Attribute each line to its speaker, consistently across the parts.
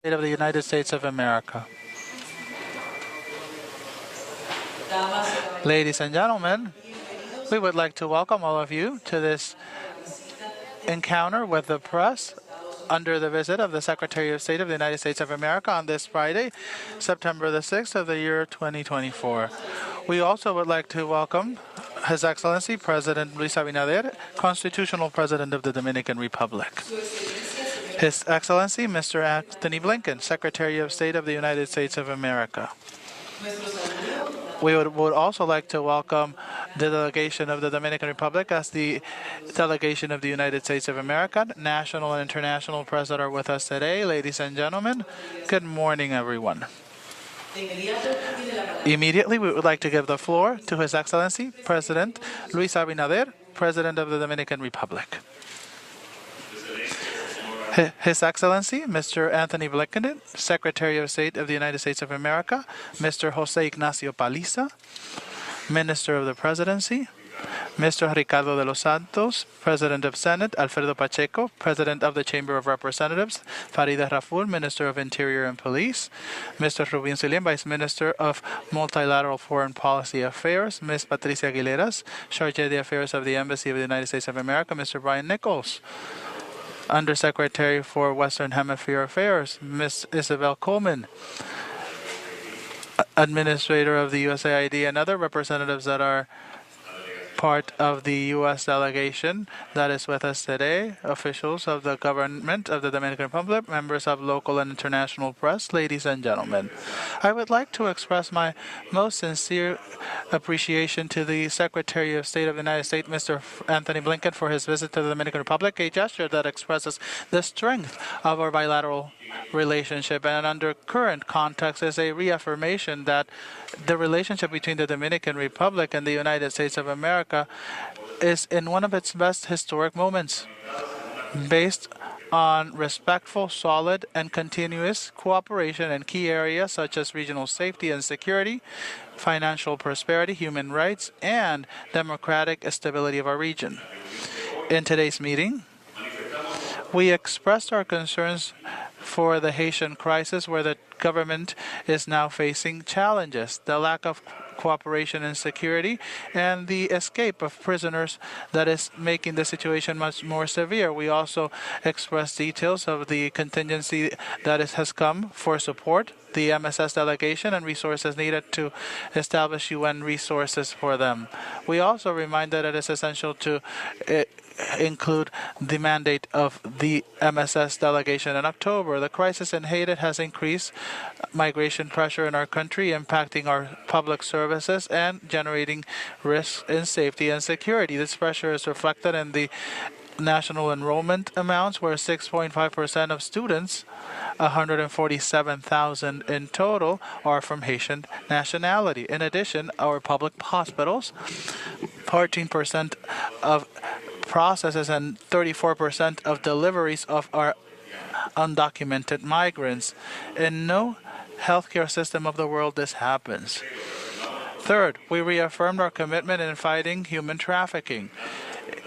Speaker 1: State of the United States of America. Ladies and gentlemen, we would like to welcome all of you to this encounter with the press under the visit of the Secretary of State of the United States of America on this Friday, September the 6th of the year 2024. We also would like to welcome His Excellency President Luis Abinader, Constitutional President of the Dominican Republic. His Excellency Mr. Antony Blinken, Secretary of State of the United States of America. We would also like to welcome the delegation of the Dominican Republic as the delegation of the United States of America, national and international press that are with us today. Ladies and gentlemen, good morning, everyone. Immediately, we would like to give the floor to His Excellency President Luis Abinader, President of the Dominican Republic. His Excellency, Mr. Antony Blinken, Secretary of State of the United States of America, Mr. Jose Ignacio Paliza, Minister of the Presidency, Mr. Ricardo de los Santos, President of Senate, Alfredo Pacheco, President of the Chamber of Representatives, Farida Raful, Minister of Interior and Police, Mr. Rubin Silien, Vice Minister of Multilateral Foreign Policy Affairs, Ms. Patricia Aguileras, Chargé d'Affaires of the Embassy of the United States of America, Mr. Brian Nichols, Undersecretary for Western Hemisphere Affairs, Ms. Isabel Coleman, Administrator of the USAID, and other representatives that are part of the U.S. delegation that is with us today, officials of the government of the Dominican Republic, members of local and international press, ladies and gentlemen. I would like to express my most sincere appreciation to the Secretary of State of the United States, Mr. Antony Blinken, for his visit to the Dominican Republic, a gesture that expresses the strength of our bilateral relationship, and under current context is a reaffirmation that the relationship between the Dominican Republic and the United States of America is in one of its best historic moments, based on respectful, solid, and continuous cooperation in key areas such as regional safety and security, financial prosperity, human rights, and democratic stability of our region. In today's meeting, we expressed our concerns for the Haitian crisis, where the government is now facing challenges, the lack of cooperation and security, and the escape of prisoners that is making the situation much more severe. We also expressed details of the contingency that has come for support, the MSS delegation, and resources needed to establish UN resources for them. We also remind that it is essential to include the mandate of the MSS delegation in October. The crisis in Haiti has increased migration pressure in our country, impacting our public services and generating risks in safety and security. This pressure is reflected in the national enrollment amounts, where 6.5% of students, 147,000 in total, are from Haitian nationality. In addition, our public hospitals, 14% of processes and 34% of deliveries of our undocumented migrants. In no healthcare system of the world this happens. Third, we reaffirmed our commitment in fighting human trafficking,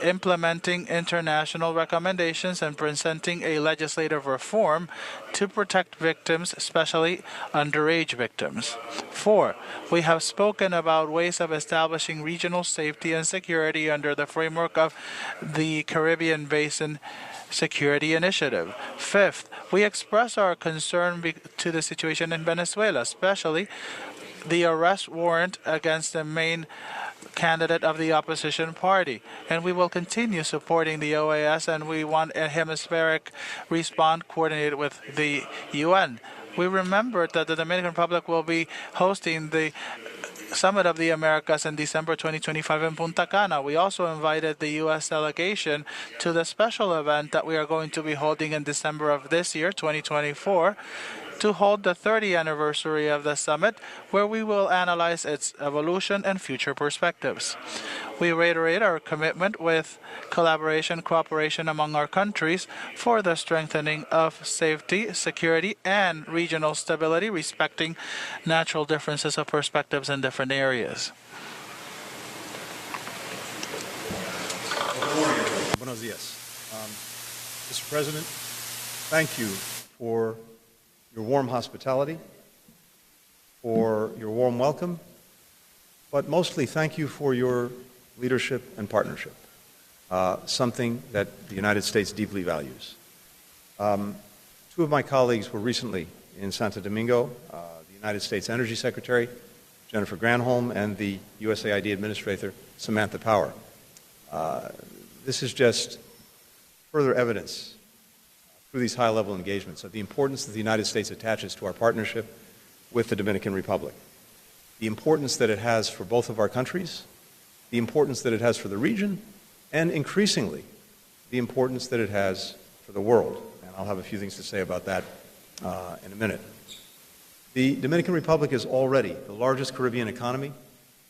Speaker 1: implementing international recommendations, and presenting a legislative reform to protect victims, especially underage victims. 4, we have spoken about ways of establishing regional safety and security under the framework of the Caribbean Basin Security Initiative. 5th, we express our concern to the situation in Venezuela, especially the arrest warrant against the main candidate of the opposition party. And we will continue supporting the OAS, and we want a hemispheric response coordinated with the UN. We remember that the Dominican Republic will be hosting the Summit of the Americas in December 2025 in Punta Cana. We also invited the U.S. delegation to the special event that we are going to be holding in December of this year, 2024, to hold the 30th anniversary of the summit, where we will analyze its evolution and future perspectives. We reiterate our commitment with collaboration, cooperation among our countries for the strengthening of safety, security, and regional stability, respecting natural differences of perspectives in different areas.
Speaker 2: Good morning, everyone. Buenos dias. Mr. President, thank you for your warm hospitality, for your warm welcome, but mostly thank you for your leadership and partnership, something that the United States deeply values. Two of my colleagues were recently in Santo Domingo, the United States Energy Secretary, Jennifer Granholm, and the USAID Administrator, Samantha Power. This is just further evidence through these high-level engagements of the importance that the United States attaches to our partnership with the Dominican Republic, the importance that it has for both of our countries, the importance that it has for the region, and increasingly, the importance that it has for the world. And I'll have a few things to say about that in a minute. The Dominican Republic is already the largest Caribbean economy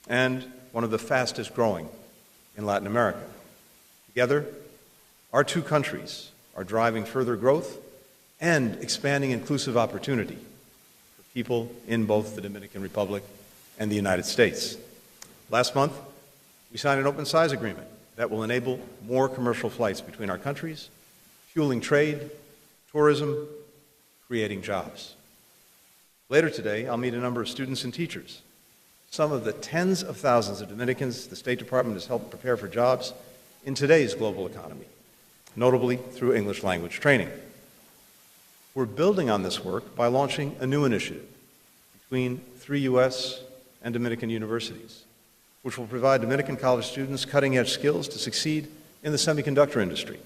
Speaker 2: and one of the fastest growing in Latin America. Together, our two countries are driving further growth and expanding inclusive opportunity for people in both the Dominican Republic and the United States. Last month, we signed an open skies agreement that will enable more commercial flights between our countries, fueling trade, tourism, creating jobs. Later today, I'll meet a number of students and teachers, some of the tens of thousands of Dominicans the State Department has helped prepare for jobs in today's global economy, notably through English language training. We're building on this work by launching a new initiative between 3 U.S. and Dominican universities, which will provide Dominican college students cutting-edge skills to succeed in the semiconductor industry,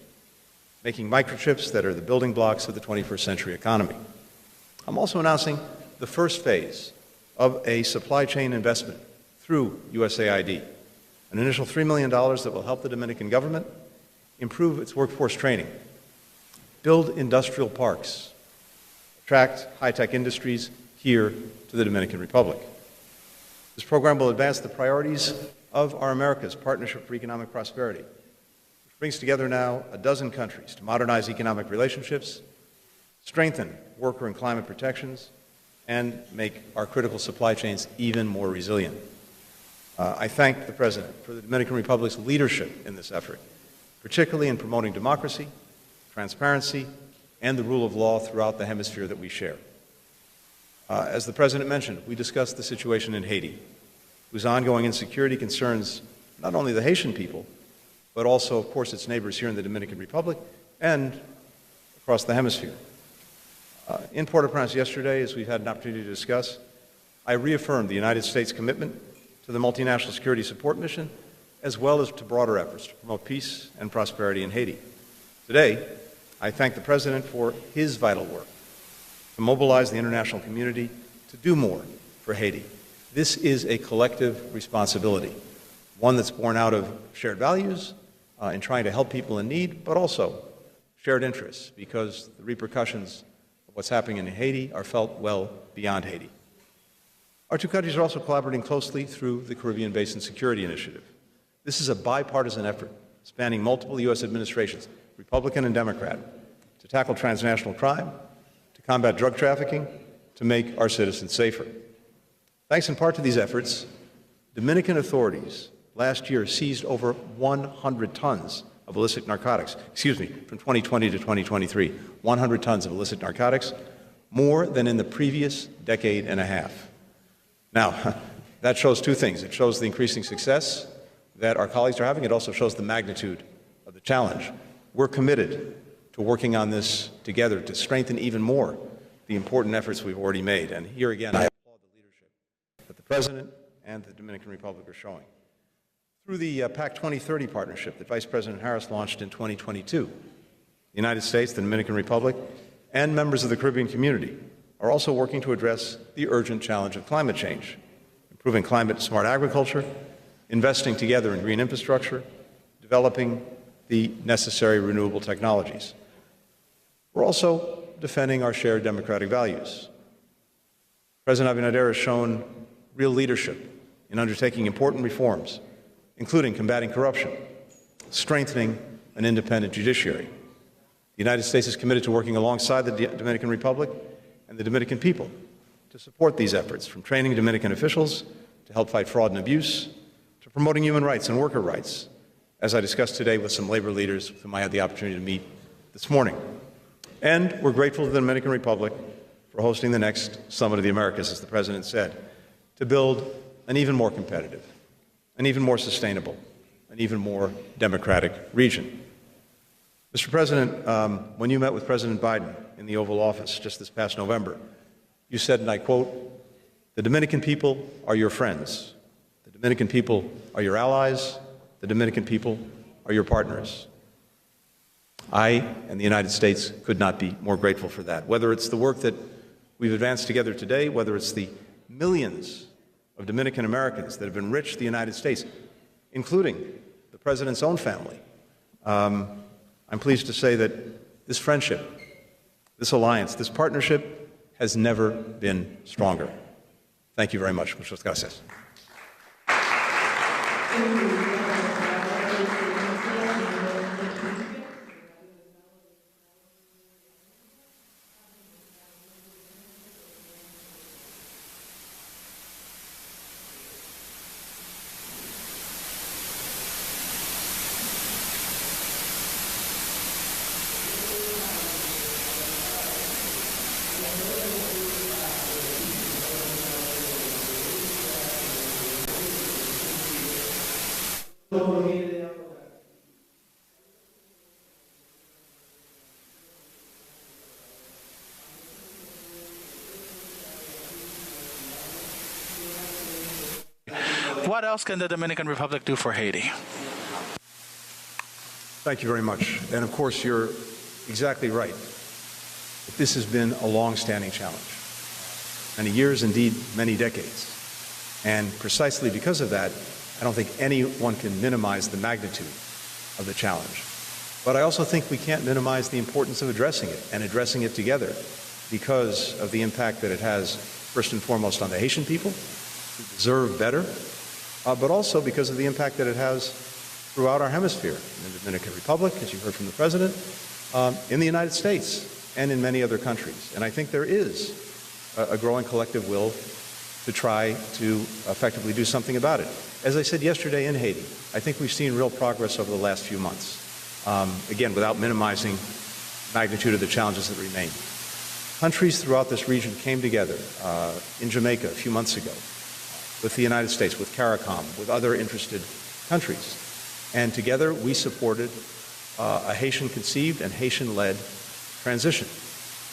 Speaker 2: making microchips that are the building blocks of the 21st century economy. I'm also announcing the first phase of a supply chain investment through USAID, an initial $3 million that will help the Dominican government improve its workforce training, build industrial parks, attract high-tech industries here to the Dominican Republic. This program will advance the priorities of our America's Partnership for Economic Prosperity, which brings together now a dozen countries to modernize economic relationships, strengthen worker and climate protections, and make our critical supply chains even more resilient. I thank the President for the Dominican Republic's leadership in this effort, particularly in promoting democracy, transparency, and the rule of law throughout the hemisphere that we share. As the President mentioned, we discussed the situation in Haiti, whose ongoing insecurity concerns not only the Haitian people, but also, of course, its neighbors here in the Dominican Republic and across the hemisphere. In Port-au-Prince yesterday, as we've had an opportunity to discuss, I reaffirmed the United States' commitment to the multinational security support mission, as well as to broader efforts to promote peace and prosperity in Haiti. Today, I thank the President for his vital work to mobilize the international community to do more for Haiti. This is a collective responsibility, one that's born out of shared values in trying to help people in need, but also shared interests, because the repercussions of what's happening in Haiti are felt well beyond Haiti. Our two countries are also collaborating closely through the Caribbean Basin Security Initiative. This is a bipartisan effort spanning multiple U.S. administrations, Republican and Democrat, to tackle transnational crime, to combat drug trafficking, to make our citizens safer. Thanks in part to these efforts, Dominican authorities last year seized over 100 tons of illicit narcotics. From 2020 to 2023, 100 tons of illicit narcotics, more than in the previous decade and a half. Now, that shows two things. It shows the increasing success that our colleagues are having. It also shows the magnitude of the challenge. We're committed to working on this together to strengthen even more the important efforts we've already made. And here again, I applaud the leadership that the President and the Dominican Republic are showing. Through the PAC 2030 partnership that Vice President Harris launched in 2022, the United States, the Dominican Republic, and members of the Caribbean community are also working to address the urgent challenge of climate change, improving climate-smart agriculture, investing together in green infrastructure, developing the necessary renewable technologies. We're also defending our shared democratic values. President Abinader has shown real leadership in undertaking important reforms, including combating corruption, strengthening an independent judiciary. The United States is committed to working alongside the Dominican Republic and the Dominican people to support these efforts, from training Dominican officials to help fight fraud and abuse, to promoting human rights and worker rights, as I discussed today with some labor leaders whom I had the opportunity to meet this morning. And we're grateful to the Dominican Republic for for hosting the next Summit of the Americas, as the President said, to build an even more competitive, an even more sustainable, an even more democratic region. Mr. President, when you met with President Biden in the Oval Office just this past November, you said, and I quote, "The Dominican people are your friends. The Dominican people are your allies. The Dominican people are your partners." I and the United States could not be more grateful for that. Whether it's the work that we've advanced together today, whether it's the millions of Dominican Americans that have enriched the United States, including the President's own family, I'm pleased to say that this friendship, this alliance, this partnership has never been stronger. Thank you very much. Muchas gracias.
Speaker 1: What else can the Dominican Republic do for Haiti?
Speaker 2: Thank you very much. And of course, you're exactly right. This has been a long-standing challenge. Many years, indeed, many decades. And precisely because of that, I don't think anyone can minimize the magnitude of the challenge. But I also think we can't minimize the importance of addressing it and addressing it together because of the impact that it has, first and foremost, on the Haitian people, who deserve better, but also because of the impact that it has throughout our hemisphere, in the Dominican Republic, as you heard from the President, in the United States, and in many other countries. And I think there is a growing collective will to try to effectively do something about it. As I said yesterday in Haiti, I think we've seen real progress over the last few months. Again, without minimizing the magnitude of the challenges that remain. Countries throughout this region came together in Jamaica a few months ago, with the United States, with CARICOM, with other interested countries. And together we supported a Haitian-conceived and Haitian-led transition.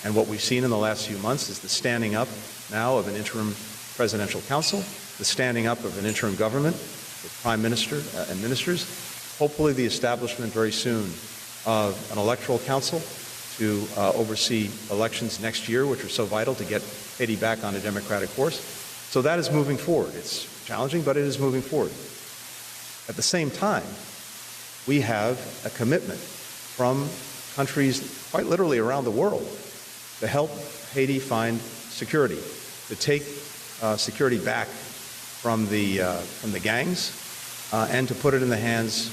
Speaker 2: And what we've seen in the last few months is the standing up now of an interim presidential council, the standing up of an interim government with prime minister and ministers, hopefully the establishment very soon of an electoral council to oversee elections next year, which are so vital to get Haiti back on a democratic course. So that is moving forward. It's challenging, but it is moving forward. At the same time, we have a commitment from countries quite literally around the world to help Haiti find security, to take security back from the gangs, and to put it in the hands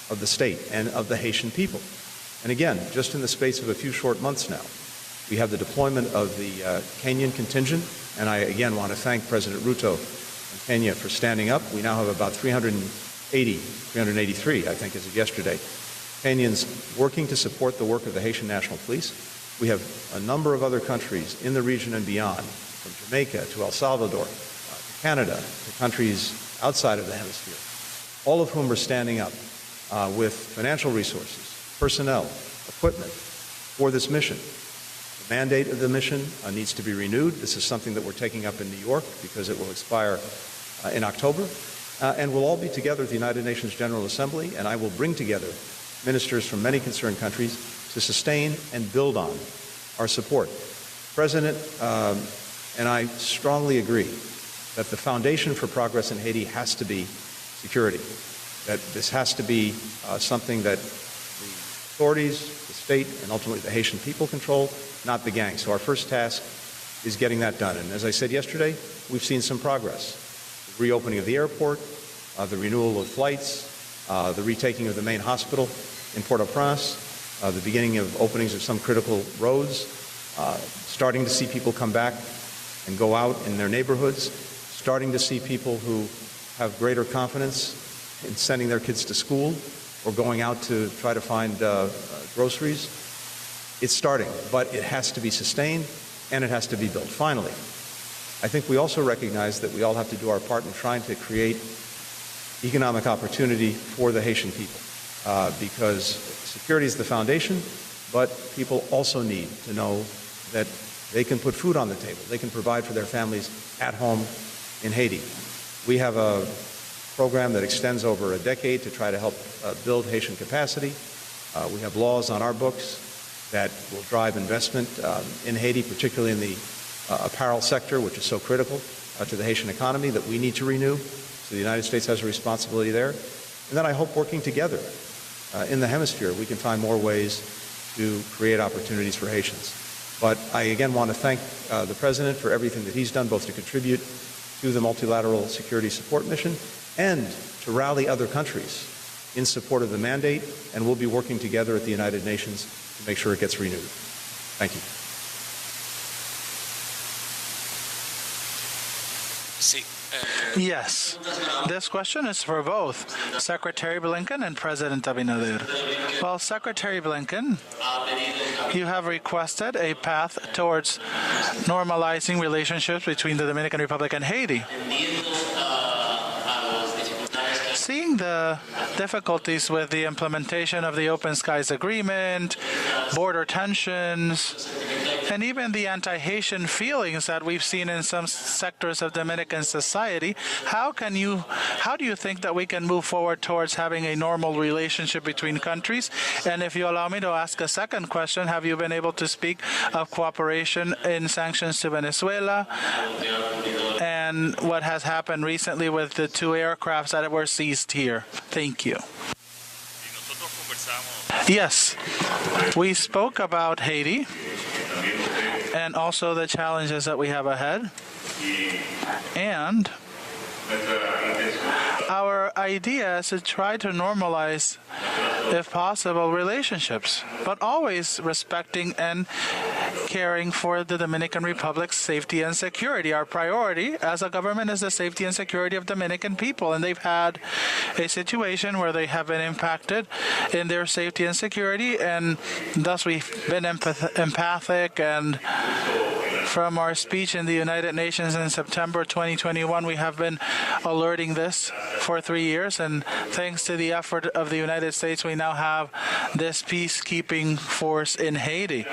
Speaker 2: of the state and of the Haitian people. And again, just in the space of a few short months now, we have the deployment of the Kenyan contingent, and I again want to thank President Ruto and Kenya for standing up. We now have about 383, I think, as of yesterday, Kenyans working to support the work of the Haitian National Police. We have a number of other countries in the region and beyond, from Jamaica to El Salvador, to Canada, to countries outside of the hemisphere, all of whom are standing up with financial resources, personnel, equipment for this mission. The mandate of the mission needs to be renewed. This is something that we're taking up in New York because it will expire in October. And we'll all be together at the United Nations General Assembly, and I will bring together ministers from many concerned countries to sustain and build on our support. President, and I strongly agree that the foundation for progress in Haiti has to be security, that this has to be something that the authorities, the state, and ultimately the Haitian people control, not the gangs. So our first task is getting that done. And as I said yesterday, we've seen some progress. The reopening of the airport, the renewal of flights, the retaking of the main hospital in Port-au-Prince, the beginning of openings of some critical roads, starting to see people come back and go out in their neighborhoods, starting to see people who have greater confidence in sending their kids to school or going out to try to find groceries. It's starting, but it has to be sustained, and it has to be built. Finally, I think we also recognize that we all have to do our part in trying to create economic opportunity for the Haitian people, because security is the foundation, but people also need to know that they can put food on the table. They can provide for their families at home in Haiti. We have a program that extends over a decade to try to help build Haitian capacity. We have laws on our books that will drive investment in Haiti, particularly in the apparel sector, which is so critical to the Haitian economy, that we need to renew. So the United States has a responsibility there. And then I hope working together in the hemisphere, we can find more ways to create opportunities for Haitians. But I again want to thank the President for everything that he's done, both to contribute to the multilateral security support mission and to rally other countries in support of the mandate, and we'll be working together at the United Nations to make sure it gets renewed. Thank you.
Speaker 1: Yes. This question is for both Secretary Blinken and President Abinader. Well, Secretary Blinken, you have requested a path towards normalizing relationships between the Dominican Republic and Haiti. Seeing the difficulties with the implementation of the Open Skies Agreement, border tensions, and even the anti-Haitian feelings that we've seen in some sectors of Dominican society, how do you think that we can move forward towards having a normal relationship between countries? And if you allow me to ask a second question, have you been able to speak of cooperation in sanctions to Venezuela and what has happened recently with the 2 aircrafts that were seized here? Thank you. Yes, we spoke about Haiti and also the challenges that we have ahead. And our idea is to try to normalize, if possible, relationships, but always respecting and caring for the Dominican Republic's safety and security. Our priority as a government is the safety and security of Dominican people, and they've had a situation where they have been impacted in their safety and security, and thus we've been empathic. And from our speech in the United Nations in September 2021, we have been alerting this for 3 years, and thanks to the effort of the United States, we now have this peacekeeping force in Haiti.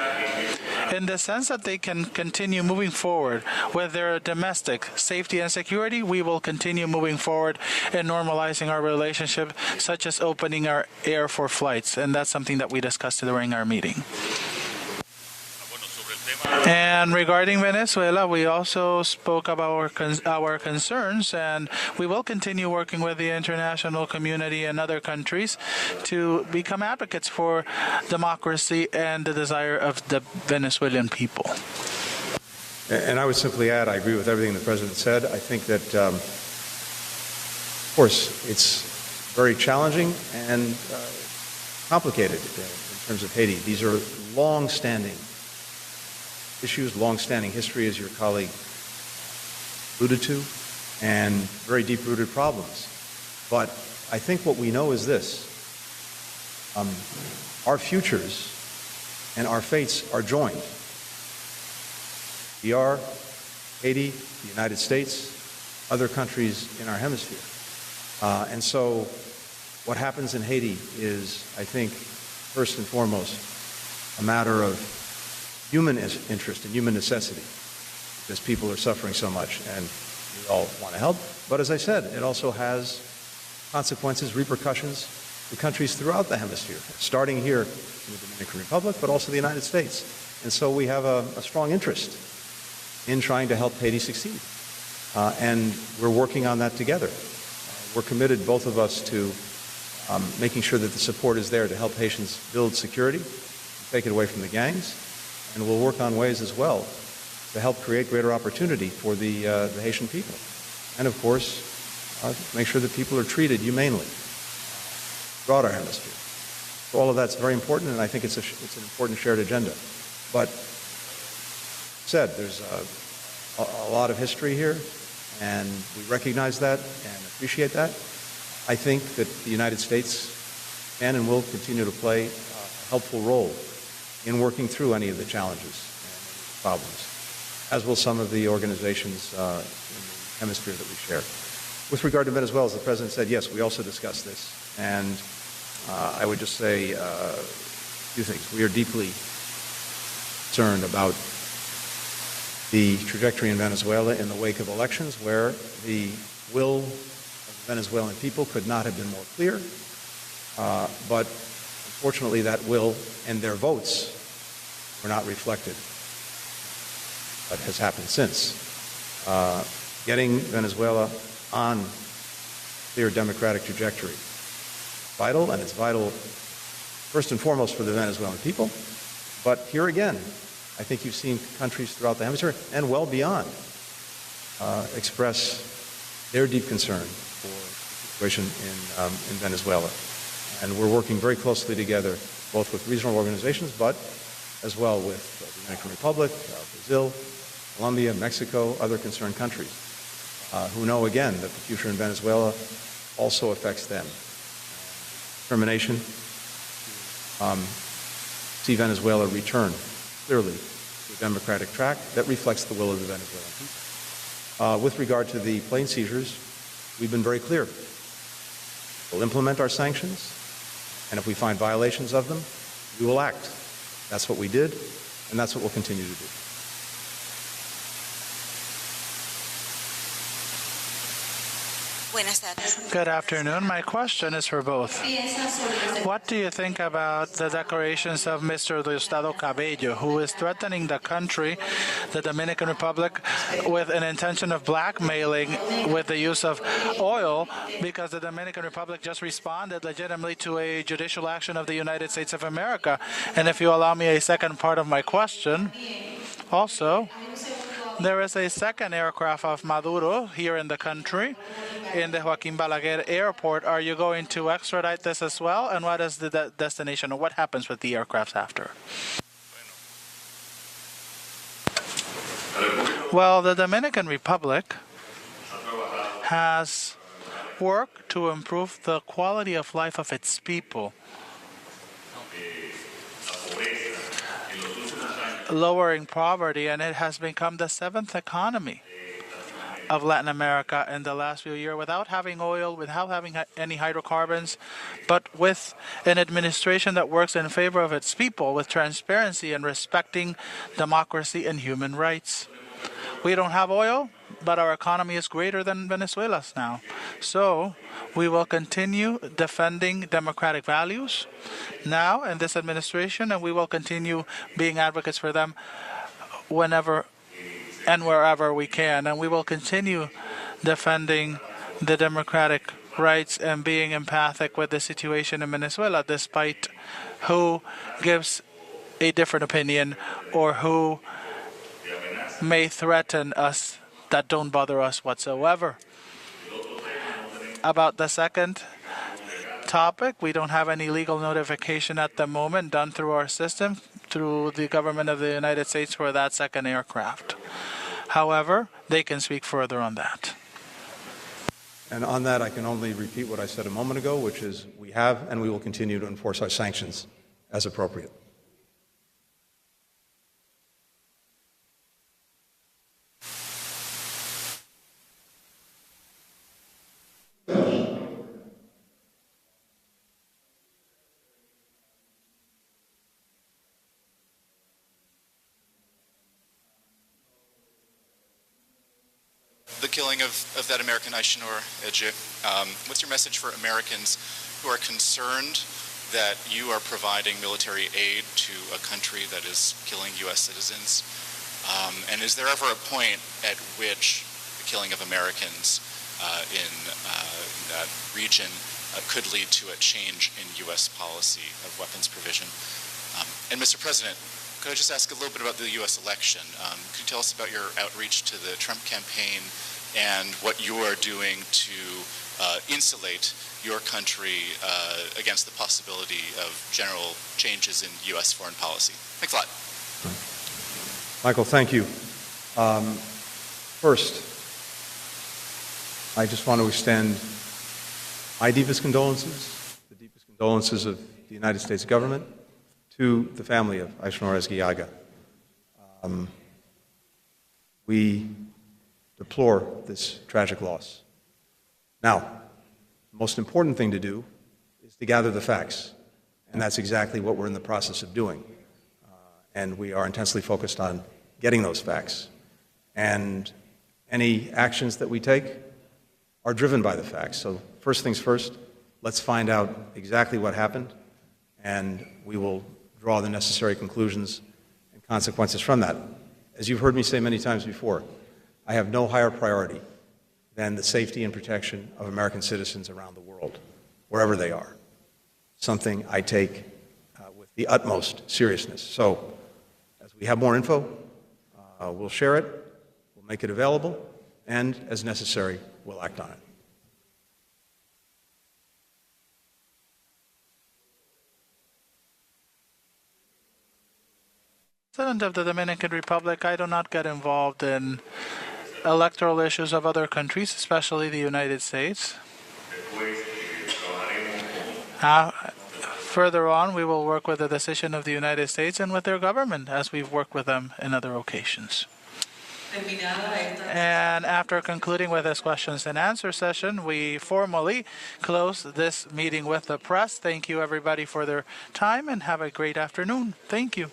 Speaker 1: In the sense that they can continue moving forward with their domestic safety and security, we will continue moving forward in normalizing our relationship, such as opening our air for flights, and that's something that we discussed during our meeting. And regarding Venezuela, we also spoke about our concerns, and we will continue working with the international community and other countries to become advocates for democracy and the desire of the Venezuelan people.
Speaker 2: And I would simply add, I agree with everything the President said. I think that, of course, it's very challenging and complicated in terms of Haiti. These are long-standing issues, long-standing history, as your colleague alluded to, and very deep-rooted problems. But I think what we know is this. Our futures and our fates are joined. DR, Haiti, the United States, other countries in our hemisphere. And so what happens in Haiti is, I think, first and foremost, a matter of human interest and human necessity, because people are suffering so much and we all want to help. But as I said, it also has consequences, repercussions to countries throughout the hemisphere, starting here in the Dominican Republic, but also the United States. And so we have a strong interest in trying to help Haiti succeed. And we're working on that together. We're committed, both of us, to making sure that the support is there to help Haitians build security, take it away from the gangs. And we'll work on ways as well to help create greater opportunity for the Haitian people. And of course, make sure that people are treated humanely throughout our hemisphere. So all of that's very important, and I think it's an important shared agenda. But there's a lot of history here, and we recognize that and appreciate that. I think that the United States can and will continue to play a helpful role in working through any of the challenges and problems. as will some of the organizations in the hemisphere that we share. With regard to Venezuela, as the President said, yes, we also discussed this. And I would just say a few things. We are deeply concerned about the trajectory in Venezuela in the wake of elections where the will of the Venezuelan people could not have been more clear. But unfortunately, that will and their votes were not reflected. What has happened since. Getting Venezuela on clear democratic trajectory vital, and it's vital first and foremost for the Venezuelan people. But here again, I think you've seen countries throughout the hemisphere and well beyond express their deep concern for the situation in Venezuela. And we're working very closely together, both with regional organizations, but as well with the Dominican Republic, Brazil, Colombia, Mexico, other concerned countries, who know again that the future in Venezuela also affects them. Determination to see Venezuela return clearly to a democratic track that reflects the will of the Venezuelan people. With regard to the plane seizures, we've been very clear. We'll implement our sanctions, and if we find violations of them, we will act. That's what we did, and that's what we'll continue to do.
Speaker 1: Good afternoon. My question is for both. What do you think about the declarations of Mr. Diosdado Cabello, who is threatening the country, the Dominican Republic, with an intention of blackmailing with the use of oil because the Dominican Republic just responded legitimately to a judicial action of the United States of America? And if you allow me a second part of my question, also, there is a second aircraft of Maduro here in the country, in the Joaquin Balaguer airport. Are you going to extradite this as well? And what is the destination, or what happens with the aircrafts after? Well, the Dominican Republic has worked to improve the quality of life of its people, lowering poverty, and it has become the seventh economy of Latin America in the last few years without having oil, without having any hydrocarbons, but with an administration that works in favor of its people, with transparency and respecting democracy and human rights. We don't have oil, but our economy is greater than Venezuela's now. So we will continue defending democratic values now in this administration, and we will continue being advocates for them whenever and wherever we can. And we will continue defending the democratic rights and being empathic with the situation in Venezuela, despite who gives a different opinion or who may threaten us that don't bother us whatsoever. About the second topic, we don't have any legal notification at the moment done through our system, through the government of the United States for that second aircraft. However, they can speak further on that.
Speaker 2: And on that, I can only repeat what I said a moment ago, which is we have and we will continue to enforce our sanctions as appropriate.
Speaker 3: The killing of that American Ayşenur Ece. What's your message for Americans who are concerned that you are providing military aid to a country that is killing U.S. citizens? And is there ever a point at which the killing of Americans in that region could lead to a change in U.S. policy of weapons provision? And Mr. President, could I just ask a little bit about the U.S. election? Could you tell us about your outreach to the Trump campaign and what you are doing to insulate your country against the possibility of general changes in U.S. foreign policy? Thanks a lot.
Speaker 2: Michael, thank you. First, I just want to extend my deepest condolences, the deepest condolences of the United States government, to the family of Ayşenur Ece. We deplore this tragic loss. Now, the most important thing to do is to gather the facts, and that's exactly what we're in the process of doing. And we are intensely focused on getting those facts. And any actions that we take are driven by the facts. So first things first, let's find out exactly what happened, and we will draw the necessary conclusions and consequences from that. As you've heard me say many times before, I have no higher priority than the safety and protection of American citizens around the world, wherever they are. Something I take with the utmost seriousness. So, as we have more info, we'll share it, we'll make it available, and, as necessary, we'll act on it.
Speaker 1: President of the Dominican Republic, I do not get involved in electoral issues of other countries, especially the United States. Further on, we will work with the decision of the United States and with their government, as we've worked with them in other occasions. And after concluding with this questions and answer session, we formally close this meeting with the press. Thank you, everybody, for their time, and have a great afternoon. Thank you.